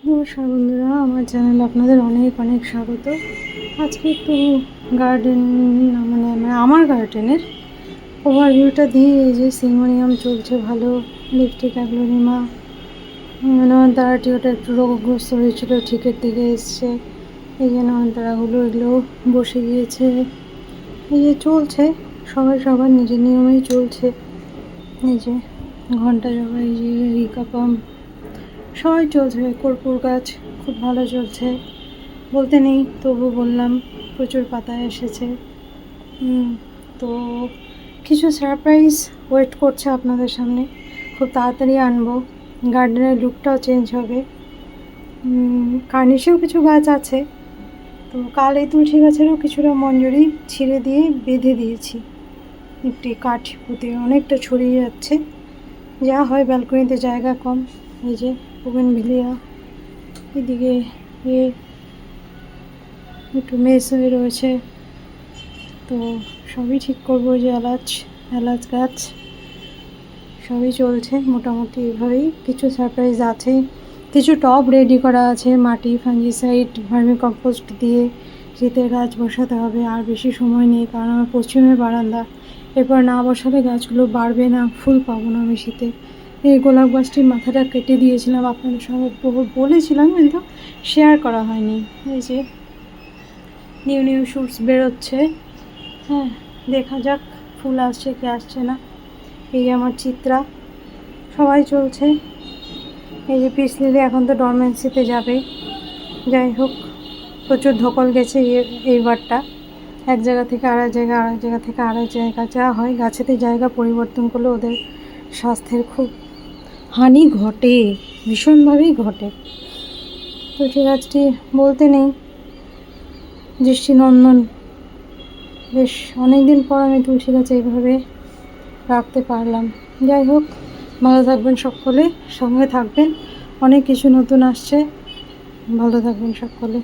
নমস্কার বন্ধুরা, আমার চ্যানেলে আপনাদের অনেক অনেক স্বাগত। আজকে একটু গার্ডেন আমার গার্ডেনের ওভারভিউটা দিয়ে, এই যে সিঙ্গোনিয়াম চলছে ভালো, লিপস্টিক অ্যাগ্লোনিমা নয়নতারাটি ওটা একটু রোগগ্রস্ত হয়েছিল, ঠিকের দিকে এসছে। এই যে নয়নতারাগুলো এগুলো বসে গিয়েছে। এই যে চলছে, সবাই সবার নিজের নিয়মেই চলছে। এই যে ঘন্টা জবা, এই যে রিকা পাম, সবাই চলছে। কর্পূর গাছ খুব ভালো চলছে, বলতে নেই তবু বললাম, প্রচুর পাতা এসেছে। তো কিছু সারপ্রাইজ ওয়েট করছে আপনাদের সামনে, খুব তাড়াতাড়ি আনবো। গার্ডেনের লুকটাও চেঞ্জ হবে। কার্নিশেও কিছু গাছ আছে, তো কাল এই তুলসী গাছেরও কিছুটা মঞ্জরি ছিঁড়ে দিয়ে বেঁধে দিয়েছি একটি কাঠ পুঁতে, অনেকটা ছড়িয়ে যাচ্ছে। যা হয়, ব্যালকনিতে জায়গা কম। এই যে বুগেনভিলিয়া, এদিকে একটু মেস হয়ে রয়েছে, তো সবই ঠিক করবো। যে এলাচ গাছ সবই চলছে মোটামুটি এভাবেই। কিছু সারপ্রাইজ আছে, কিছু টব রেডি করা আছে, মাটি, ফাঙ্গিসাইড, ভার্মি কম্পোস্ট দিয়ে শীতের গাছ বসাতে হবে। আর বেশি সময় নেই, কারণ আমার পশ্চিমের বারান্দা, এরপর না বসালে গাছগুলো বাড়বে না, ফুল পাবো না আমি শীতে। এই গোলাপ গাছটির মাথাটা কেটে দিয়েছিলাম, আপনাদের সঙ্গে বলেছিলাম, কিন্তু শেয়ার করা হয়নি। এই যে নিউ শুটস বেরোচ্ছে, হ্যাঁ, দেখা যাক ফুল আসছে কি আসছে না। এই আমার চিত্রা, সবাই চলছে। এই যে পিস লিলি এখন তো ডরমেন্সিতে যাবে। যাই হোক, প্রচুর ধকল গেছে এইবারটা। এক জায়গা থেকে আরেক জায়গা, আরেক জায়গা থেকে আরেক জায়গা। যা হয়, গাছেতে জায়গা পরিবর্তন করলে ওদের স্বাস্থ্যের খুব হানি ঘটে, ভীষণভাবেই ঘটে। তুলসী গাছটি বলতে নেই, দৃষ্টিনন্দন। বেশ অনেকদিন পর আমি তুলসী গাছ এইভাবে রাখতে পারলাম। যাই হোক, ভালো থাকবেন সকলে, সঙ্গে থাকবেন, অনেক কিছু নতুন আসছে। ভালো থাকবেন সকলে।